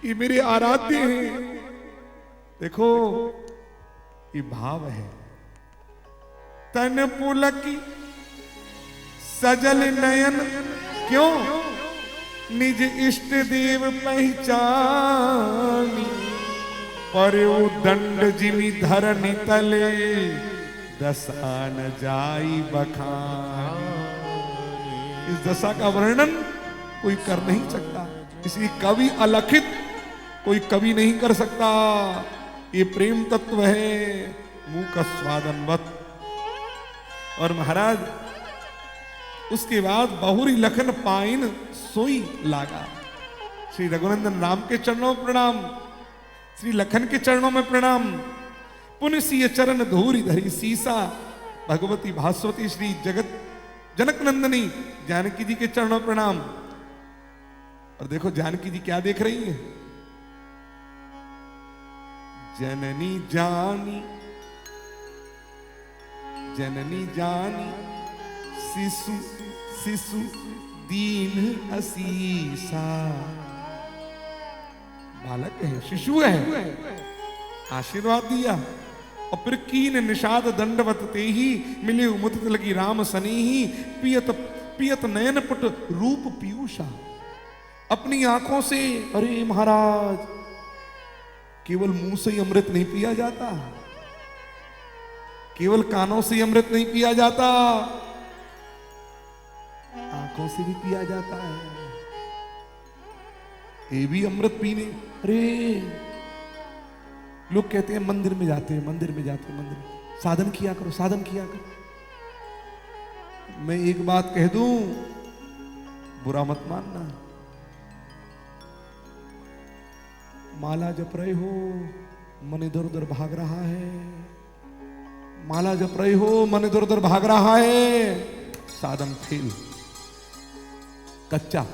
ये मेरे आराध्य हैं। देखो ये भाव है। तन पुलकी सजल नयन, क्यों निज इष्ट देव पहचानी, पर दंड जिमि धरनी तले दशा न जाई बखान। इस दशा का वर्णन कोई कर नहीं सकता, इसलिए कवि अलखित कोई कवि नहीं कर सकता। ये प्रेम तत्व है मूक स्वादनवत। और महाराज उसके बाद बहुरी लखन पाइन सोई लागा। श्री रघुनंदन राम के चरणों में प्रणाम, श्री लखन के चरणों में प्रणाम। पुण्य सिय चरण धूरी धरी सीसा। भगवती भास्वती श्री जगत जनक नंदनी जानकी जी के चरणों में प्रणाम। और देखो जानकी जी क्या देख रही है। जननी जानी जननी जानी शिशु शिशु दीन असीसा। बालक है, शिशु है, आशीर्वाद दिया। और फिर कीन निषाद दंडवत ते ही मिले मुदित लगी राम सनी ही। पियत पियत नयन पुट रूप पीयूषा। अपनी आंखों से, अरे महाराज केवल मुंह से ही अमृत नहीं पिया जाता, केवल कानों से अमृत नहीं पिया जाता, आंखों से भी पिया जाता है। ये भी अमृत पीने। अरे लोग कहते हैं मंदिर में जाते हैं, मंदिर में जाते हैं, मंदिर में साधन किया करो, साधन किया करो। मैं एक बात कह दूं, बुरा मत मानना। माला जप रहे हो, मन इधर उधर भाग रहा है। माला जप रहे हो, मन इधर उधर भाग रहा है, साधन फेल, कच्चा।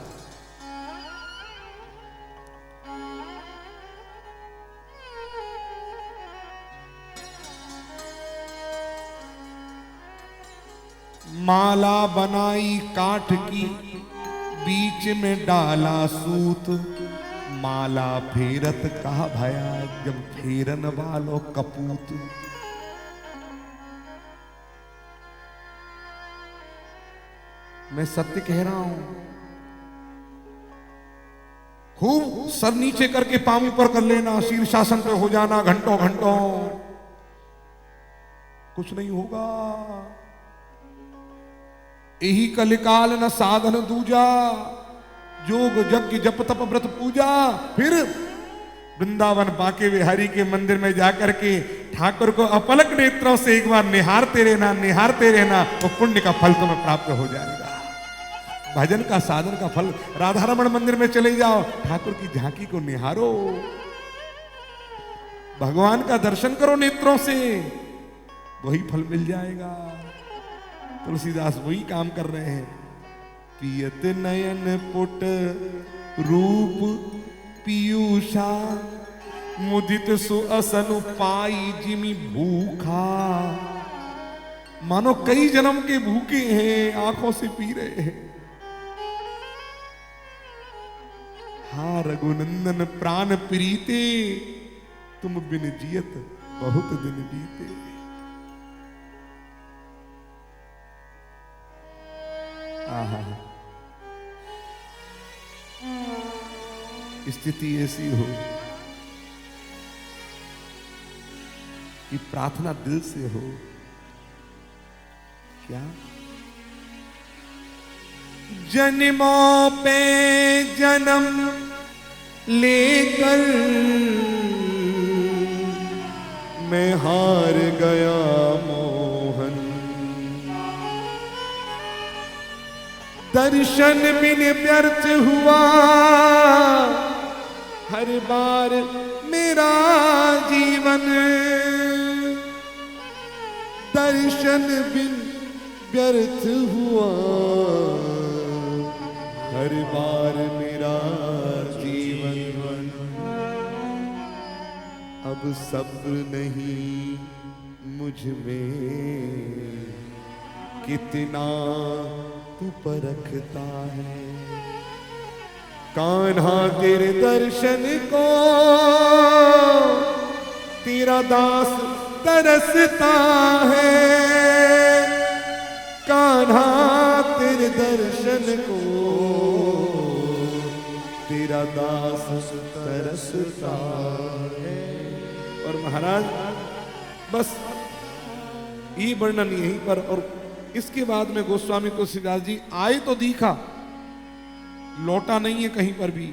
माला बनाई काठ की, बीच में डाला सूत। माला फेरत कहा भया, जब फेरन वालो कपूत। मैं सत्य कह रहा हूं। खूब सर नीचे करके पांव ऊपर कर लेना, शीर्षासन पे हो जाना घंटों घंटों, कुछ नहीं होगा। यही कलिकाल न साधन दूजा, योग यज्ञ जप तप व्रत पूजा। फिर वृंदावन बांके बिहारी के मंदिर में जाकर के ठाकुर को अपलक नेत्रों से एक बार निहारते रहना, निहारते रहना, वो पुण्य का फल तुम्हें प्राप्त हो जाएगा। भजन का साधन का फल। राधा रमण मंदिर में चले जाओ, ठाकुर की झांकी को निहारो, भगवान का दर्शन करो नेत्रों से, वही फल मिल जाएगा। तुलसीदास वही काम कर रहे हैं। पियत नयन पुट रूप पीयूषा, मुदित सुअसन पाई जिमि भूखा। मानो कई जन्म के भूखे हैं, आंखों से पी रहे हैं। हा रघुनंदन प्राण प्रीते, तुम बिन जियत बहुत दिन बीते। आहा, स्थिति ऐसी हो कि प्रार्थना दिल से हो। क्या जन्मों पे जन्म लेकर मैं हार गया मोहन, दर्शन बिन व्यर्थ हुआ हर बार मेरा जीवन, दर्शन बिन व्यर्थ हुआ हर बार मेरा जीवन। अब सब्र नहीं मुझ में, कितना तू परखता है। कान्हा तेरे दर्शन को तेरा दास तरसता है, कान्हा तेरे दर्शन को तेरा दास तरसता है। और महाराज बस ये वर्णन यहीं पर, और इसके बाद में गोस्वामी तुलसीदास जी आए तो दिखा, लौटा नहीं है कहीं पर भी।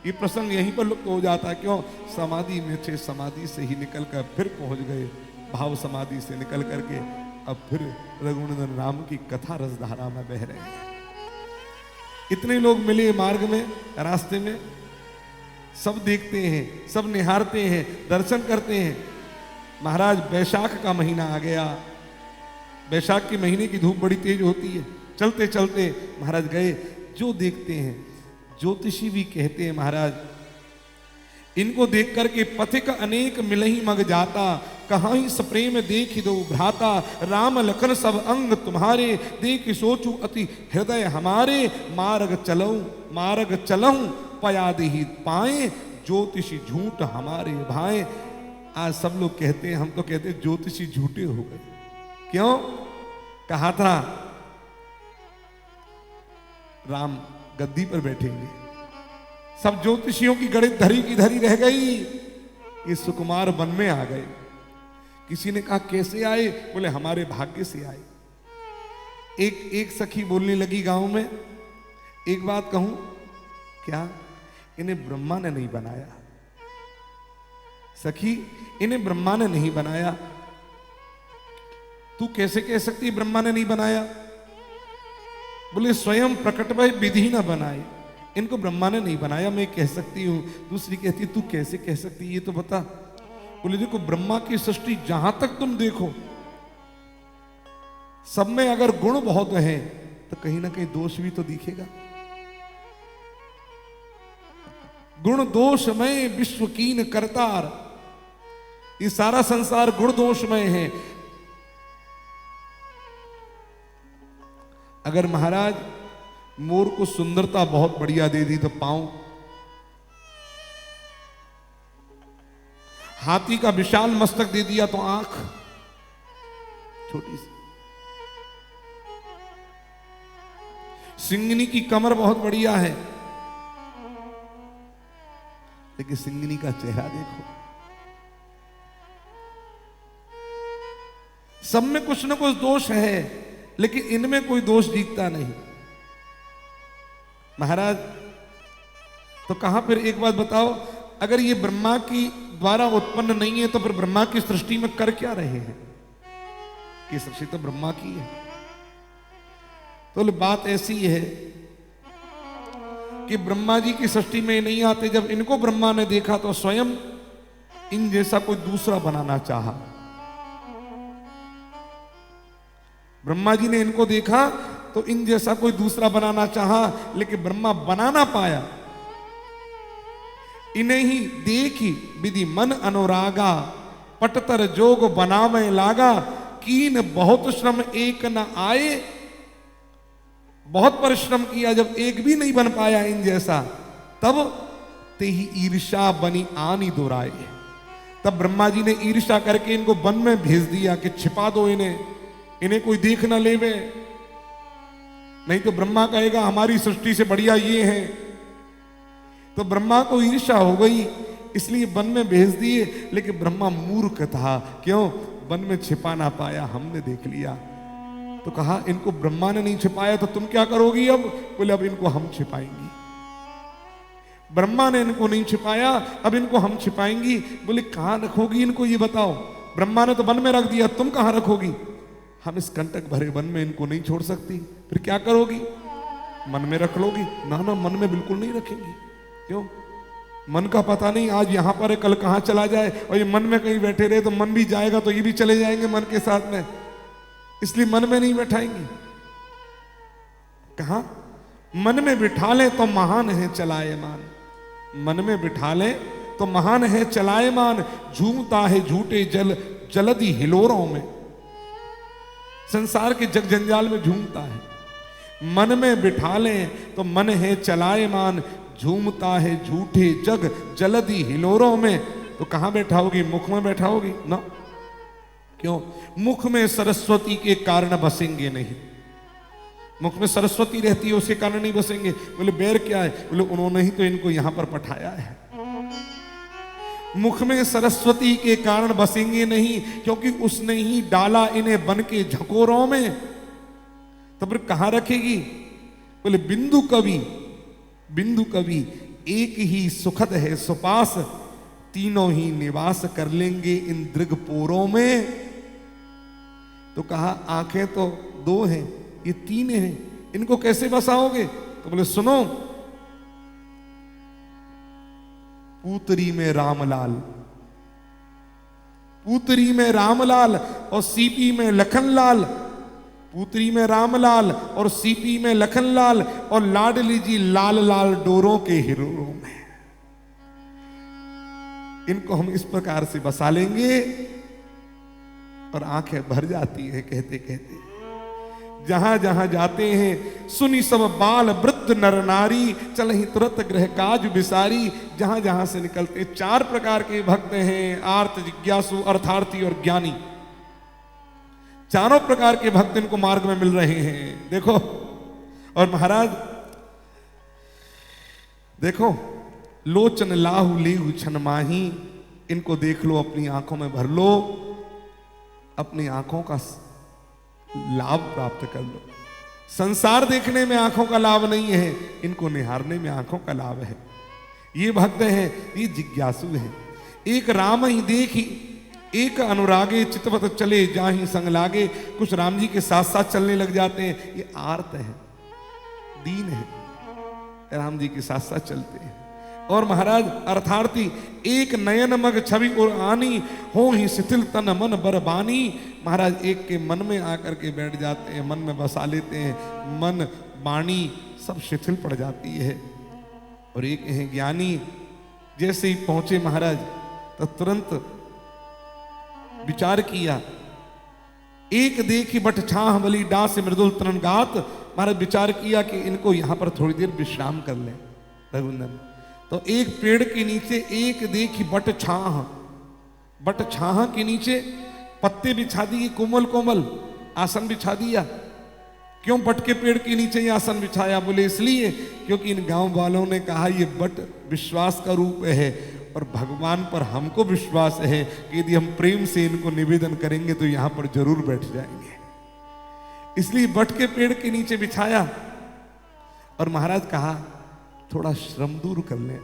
ये प्रसंग यहीं पर लुप्त हो जाता है। क्यों? समाधि में थे, समाधि से ही निकल कर फिर पहुंच गए, भाव समाधि से निकल करके अब फिर रघुनंदन राम की कथा रसधारा में बह रहे हैं। इतने लोग मिले मार्ग में, रास्ते में, सब देखते हैं, सब निहारते हैं, दर्शन करते हैं। महाराज वैशाख का महीना आ गया। वैशाख के महीने की धूप बड़ी तेज होती है। चलते चलते महाराज गए, जो देखते हैं, ज्योतिषी भी कहते हैं महाराज, इनको देख करके पथिक अनेक मिलहि मग जाता, कहाँ ही सप्रेम देख दो भ्राता, राम लखन सब अंग तुम्हारे, देख सोचू अति हृदय हमारे, मार्ग चलऊं पयाद ही पाए, ज्योतिषी झूठ हमारे भाए। आज सब लोग कहते हैं, हम तो कहते हैं ज्योतिषी झूठे हो गए। क्यों? कहा था राम गद्दी पर बैठेंगे, सब ज्योतिषियों की गणित धरी की धरी रह गई। ये सुकुमार वन में आ गए। किसी ने कहा कैसे आए? बोले हमारे भाग्य से आए। एक सखी बोलने लगी गांव में, एक बात कहूं क्या, इन्हें ब्रह्मा ने नहीं बनाया। सखी, इन्हें ब्रह्मा ने नहीं बनाया। तू कैसे कह सकती ब्रह्मा ने नहीं बनाया? बोले स्वयं प्रकट भय विधि न बनाए, इनको ब्रह्मा ने नहीं बनाया, मैं कह सकती हूं। दूसरी कहती तू कैसे कह सकती, ये तो बता। बोले देखो ब्रह्मा की सृष्टि जहां तक तुम देखो, सब में अगर गुण बहुत है तो कहीं ना कहीं दोष भी तो दिखेगा। गुण दोषमय विश्व कीन करतार, ये सारा संसार गुण दोषमय है। अगर महाराज मोर को सुंदरता बहुत बढ़िया दे दी तो पांव, हाथी का विशाल मस्तक दे दिया तो आंख छोटी सी, सिंगनी की कमर बहुत बढ़िया है, लेकिन सिंगनी का चेहरा देखो। सब में कुछ न कुछ दोष है, लेकिन इनमें कोई दोष दिखता नहीं। महाराज तो कहां फिर, एक बात बताओ, अगर ये ब्रह्मा की द्वारा उत्पन्न नहीं है तो फिर ब्रह्मा की सृष्टि में कर क्या रहे हैं? ये सृष्टि तो ब्रह्मा की है। तो बात ऐसी है कि ब्रह्मा जी की सृष्टि में नहीं आते। जब इनको ब्रह्मा ने देखा तो स्वयं इन जैसा कोई दूसरा बनाना चाहा। ब्रह्मा जी ने इनको देखा तो इन जैसा कोई दूसरा बनाना चाहा, लेकिन ब्रह्मा बना ना पाया। इन्हें ही देखी विधि मन अनुरागा, पटतर जोग बनावे लागा, कीन बहुत श्रम एक न आए। बहुत परिश्रम किया, जब एक भी नहीं बन पाया इन जैसा, तब ते ही ईर्षा बनी आनी दोराए। तब ब्रह्मा जी ने ईर्षा करके इनको वन में भेज दिया कि छिपा दो इन्हें, इन्हें कोई देख ना लेवे। नहीं तो ब्रह्मा कहेगा हमारी सृष्टि से बढ़िया ये है। तो ब्रह्मा को ईर्ष्या हो गई, इसलिए वन में भेज दिए। लेकिन ब्रह्मा मूर्ख था, क्यों? वन में छिपा ना पाया, हमने देख लिया। तो कहा इनको ब्रह्मा ने नहीं छिपाया तो तुम क्या करोगी अब? बोले अब इनको हम छिपाएंगी। ब्रह्मा ने इनको नहीं छिपाया, अब इनको हम छिपाएंगी। बोले कहां रखोगी इनको ये बताओ? ब्रह्मा ने तो वन में रख दिया, तुम कहां रखोगी? हम इस कंटक भरे वन में इनको नहीं छोड़ सकती। फिर क्या करोगी? मन में रख लोगी? ना ना, मन में बिल्कुल नहीं रखेंगी। क्यों? मन का पता नहीं, आज यहां पर है कल कहां चला जाए, और ये मन में कहीं बैठे रहे तो मन भी जाएगा तो ये भी चले जाएंगे मन के साथ में, इसलिए मन में नहीं बैठाएंगी। कहा? मन में बिठा ले तो महान है चलायमान। मन में बिठा ले तो महान है चलायमान, झूमता है झूठे जल जलधि हिलोरों में। संसार के जग जंजाल में झूमता है। मन में बिठा ले तो मन है चलायमान, झूमता है झूठे जग जलधि हिलोरों में। तो कहां बैठा होगी? मुख में बैठा होगी ना? क्यों? मुख में सरस्वती के कारण बसेंगे नहीं। मुख में सरस्वती रहती है उसके कारण नहीं बसेंगे। बोले बैर क्या है? बोले उन्होंने ही तो इनको यहां पर पठाया है। मुख में सरस्वती के कारण बसेंगे नहीं, क्योंकि उसने ही डाला इन्हें बन के झकोरों में। तो फिर कहां रखेगी? बोले बिंदु कवि, बिंदु कवि एक ही सुखद है सुपास, तीनों ही निवास कर लेंगे इन दृगपोरों में। तो कहा आंखें तो दो हैं, ये तीन हैं, इनको कैसे बसाओगे? तो बोले सुनो, पूतरी में रामलाल, पूतरी में रामलाल और सीपी में लखनलाल। पूतरी में रामलाल और सीपी में लखनलाल और लाडली जी लाल लाल डोरों के हिरोरों में। इनको हम इस प्रकार से बसा लेंगे। और आंखें भर जाती हैं कहते कहते। जहां जहां जाते हैं सुनी सब बाल वृद्ध नर नारी, चल ही तुरंत ग्रह काज बिसारी। जहां जहां से निकलते चार प्रकार के भक्त हैं, आर्त, जिज्ञासु, अर्थार्थी और ज्ञानी। चारों प्रकार के भक्त इनको मार्ग में मिल रहे हैं। देखो, और महाराज देखो, लोचन लाहु लेहु छन माही, इनको देख लो, अपनी आंखों में भर लो, अपनी आंखों का लाभ प्राप्त कर लो। संसार देखने में आंखों का लाभ नहीं है, इनको निहारने में आंखों का लाभ है। ये भक्त हैं, ये जिज्ञासु हैं। एक राम ही देखी, एक अनुरागे, चितवत चले जाहि संग लागे। कुछ राम जी के साथ साथ चलने लग जाते हैं, ये आर्त है, दीन है, राम जी के साथ साथ चलते हैं। और महाराज अर्थार्थी, एक नयन मग छवि और आनी, हो ही शिथिल तन मन बरबानी। महाराज एक के मन में आकर के बैठ जाते हैं, मन में बसा लेते हैं, मन वाणी सब शिथिल पड़ जाती है। और एक है ज्ञानी, जैसे ही पहुंचे महाराज तो तुरंत विचार किया। एक देखी बट छाह बली डांस मृदुल तरण गात। महाराज विचार किया कि इनको यहां पर थोड़ी देर विश्राम कर लें रघुनंदन। तो एक पेड़ के नीचे एक देखी बट छाह, बट छाह के नीचे पत्ते बिछा दिए, कोमल कोमल आसन बिछा दिया। क्यों बट के पेड़ के नीचे ये आसन बिछाया? बोले इसलिए क्योंकि इन गांव वालों ने कहा ये बट विश्वास का रूप है, और भगवान पर हमको विश्वास है कि यदि हम प्रेम से इनको निवेदन करेंगे तो यहां पर जरूर बैठ जाएंगे। इसलिए बट के पेड़ के नीचे बिछाया। और महाराज कहा थोड़ा श्रम दूर कर ले।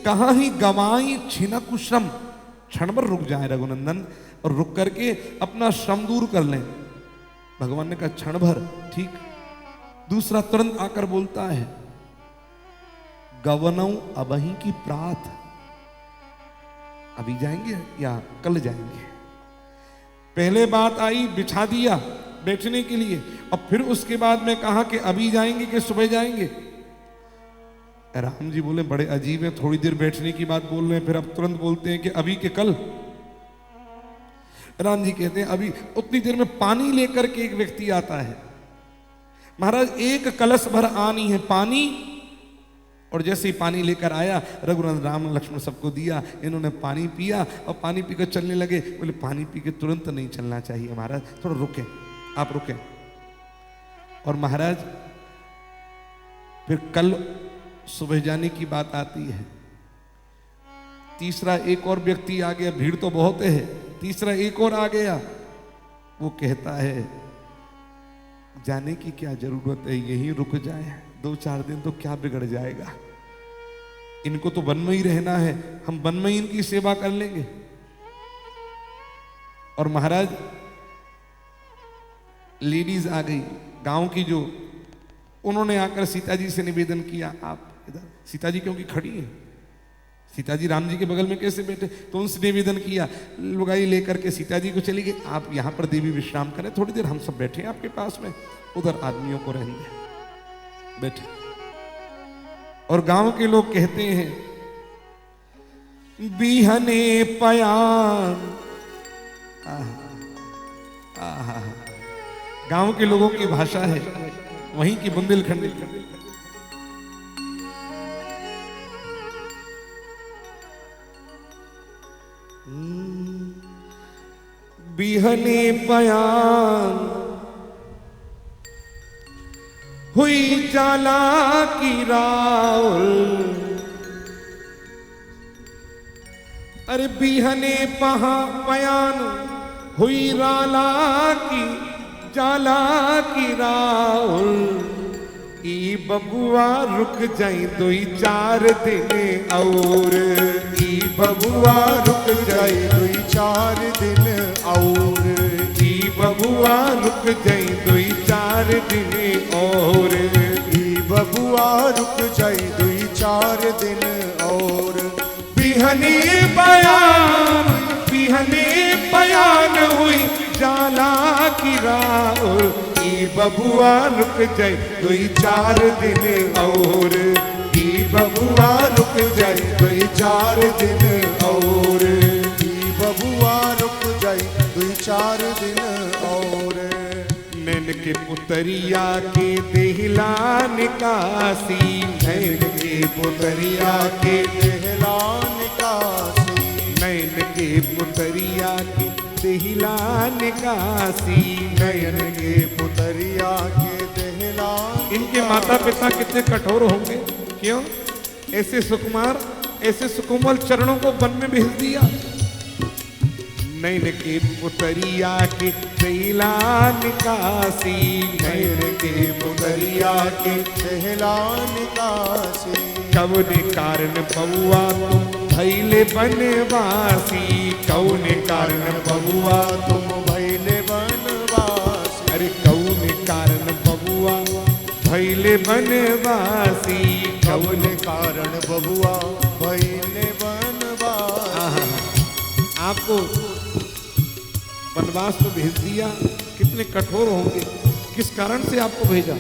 कहां ही गवाई छिनक श्रम, क्षण भर रुक जाए रघुनंदन, और रुक करके अपना श्रम दूर कर लें। भगवान ने कहा क्षण भर, ठीक। दूसरा तुरंत आकर बोलता है, गवनऊ अबही की प्रात, अभी जाएंगे या कल जाएंगे? पहले बात आई बिछा दिया बैठने के लिए, और फिर उसके बाद में कहा कि अभी जाएंगे कि सुबह जाएंगे। राम जी बोले बड़े अजीब है, थोड़ी देर बैठने की बात बोल रहे हैं, फिर अब तुरंत बोलते हैं कि अभी के कल। राम जी कहते हैं अभी। उतनी देर में पानी लेकर के एक व्यक्ति आता है। महाराज एक कलश भर आनी है पानी, और जैसे ही पानी लेकर आया रघुनाथ राम लक्ष्मण सबको दिया। इन्होंने पानी पिया और पानी पीकर चलने लगे। बोले पानी पी के तुरंत नहीं चलना चाहिए महाराज, थोड़ा रुके, आप रुके, और महाराज फिर कल सुबह जाने की बात आती है। तीसरा एक और व्यक्ति आ गया, भीड़ तो बहुत है, तीसरा एक और आ गया। वो कहता है जाने की क्या जरूरत है, यहीं रुक जाए, 2-4 दिन तो क्या बिगड़ जाएगा, इनको तो वन में ही रहना है, हम वन में ही इनकी सेवा कर लेंगे। और महाराज लेडीज आ गई गांव की, जो उन्होंने आकर सीता जी से निवेदन किया, आप इधर, सीता जी क्योंकि खड़ी हैं, सीता जी राम जी के बगल में कैसे बैठे, तो उनसे निवेदन किया, लुगाई लेकर के सीता जी को चली गई, आप यहाँ पर देवी विश्राम करें, थोड़ी देर हम सब बैठे हैं आपके पास में, उधर आदमियों को रहने दें, बैठे। और गांव के लोग कहते हैं बिहने पयान, गांव के लोगों की भाषा है, वहीं की बुंदेलखंडी। बिहने पयान हुई जाला की राउल, अरे बिहने पयान हुई राला की जाला की राउल, ई बबुआ रुक जाई 2-4 दिन और, ई बबुआ रुक जाई 2-4 दिन और, ई बबुआ रुक जाई 2-4 दिन और, ई बबुआ रुक जाई 2-4 दिन और। बिहने बयान, बिहने बयान हुई जाला की राउल, ई बबुआ रुक जाई 2-4 दिन और, ई बबुआ रुक जाई 2-4 दिन और, ई बबुआ रुक जाई 2-4 दिन और। नैन के पुतरिया के देहला निकासी, नैन के पुतरिया के देहला निकासी, नैन के पुतरिया के देहला निकासी, नयन के पुतरिया के देहला। इनके माता पिता कितने कठोर होंगे, क्यों ऐसे सुकुमार, ऐसे सुकोमल चरणों को वन में भेज दिया। नैन के पुतरिया के देहला निकासी, नयन के पुतरिया के देहला निकासी, कवने कारण बबुआ तुम भैले बनवासी, कौने कारण बबुआ तुम भैले बनवासी, अरे कौने कारण बबुआ भैले बनवासी, कौने कारण बबुआ भैले बनवासी। आपको वनवास तो भेज दिया, कितने कठोर होंगे, किस कारण से आपको भेजा?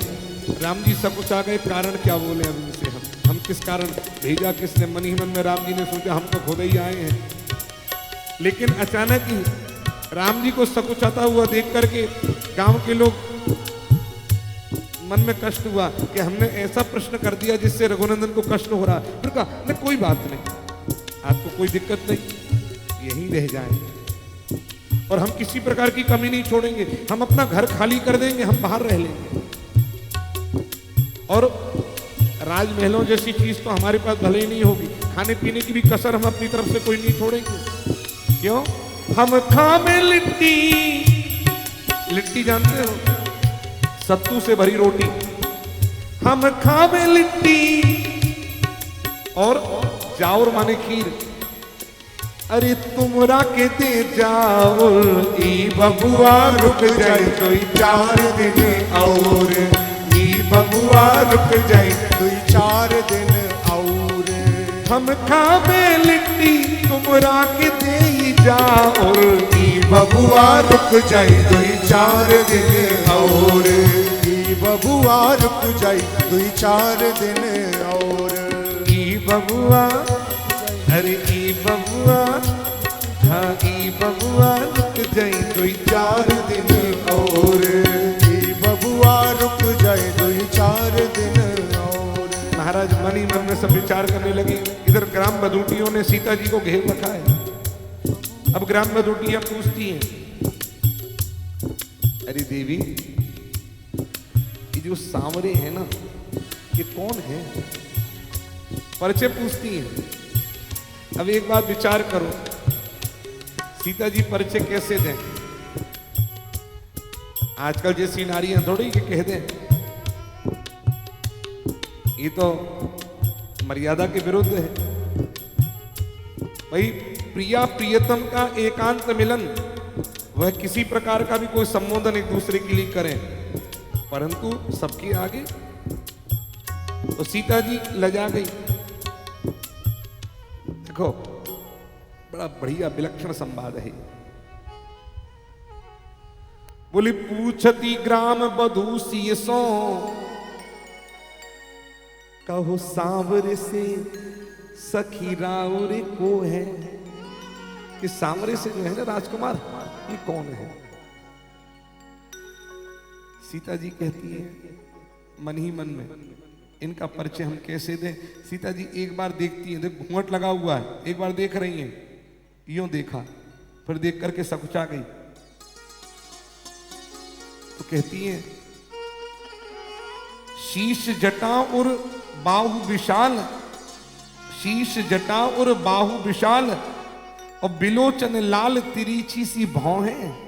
राम जी सब कुछ आ गए, कारण क्या बोले अब इनसे, हम किस कारण भेजा, किसने? मन ही मन में राम जी ने सोचा हम तो खुद ही आए हैं। लेकिन अचानक ही राम जी को सकुचाता हुआ देख करके गांव के लोग मन में कष्ट हुआ कि हमने ऐसा प्रश्न कर दिया जिससे रघुनंदन को कष्ट हो रहा। फिर कहा नहीं कोई बात नहीं, आपको कोई दिक्कत नहीं, यहीं रह जाएंगे और हम किसी प्रकार की कमी नहीं छोड़ेंगे, हम अपना घर खाली कर देंगे, हम बाहर रह लेंगे। और राजमहलों जैसी चीज तो हमारे पास भले ही नहीं होगी, खाने पीने की भी कसर हम अपनी तरफ से कोई नहीं छोड़ेंगे। क्यों? हम खामे लिट्टी, लिट्टी जानते हो, सत्तू से भरी रोटी, हम खामे लिट्टी और जाऊर माने खीर, अरे तुमरा के दे जाओ, ई बबुआ रुक जाए 2-4 दिन और, ई बबुआ रुक जाए 2-4 दिन और। हम खावे लिट्टी तुमरा के दे जाओ, ई बबुआ रुक जाए 2-4 दिन और, ई बबुआ रुक जाए 2-4 दिन और। ई बबुआ, अरे ई बबुआ, हाँ ई बबुआ रुक जाए 2-4 दिन और, ई बबुआ रुक जाए 2-4 दिन और। महाराज मन ही मन में सब विचार करने लगे। इधर ग्राम बधूटियों ने सीता जी को घेर रखा है। अब ग्राम बधूटियां पूछती हैं, अरे देवी जो सांवरे हैं ना, ये कौन है? परिचय पूछती हैं। अब एक बात विचार करो, सीता जी परिचय कैसे दें? आजकल जैसी नारियां थोड़ी कि कह दें, ये तो मर्यादा के विरुद्ध है। भाई प्रिया प्रियतम का एकांत मिलन, वह किसी प्रकार का भी कोई संबोधन एक दूसरे के लिए करें, परंतु सबके आगे तो सीता जी लजा गई। देखो बड़ा बढ़िया विलक्षण संवाद है। बोली पूछती ग्राम बधू सीसो, कहो सांवरे से सखी राउरे को है। कि सांवरे से जो है ना राजकुमार, ये कौन है? सीता जी कहती है मन ही मन में, इनका परिचय हम कैसे दें? सीता जी एक बार देखती है, देख घूंघट लगा हुआ है, एक बार देख रही हैं, यूं देखा, फिर देख करके सकुचा गई। तो कहती है शीश जटा और बाहु विशाल, शीश जटा और बाहु विशाल, और बिलोचन लाल तिरीछी सी भौं है।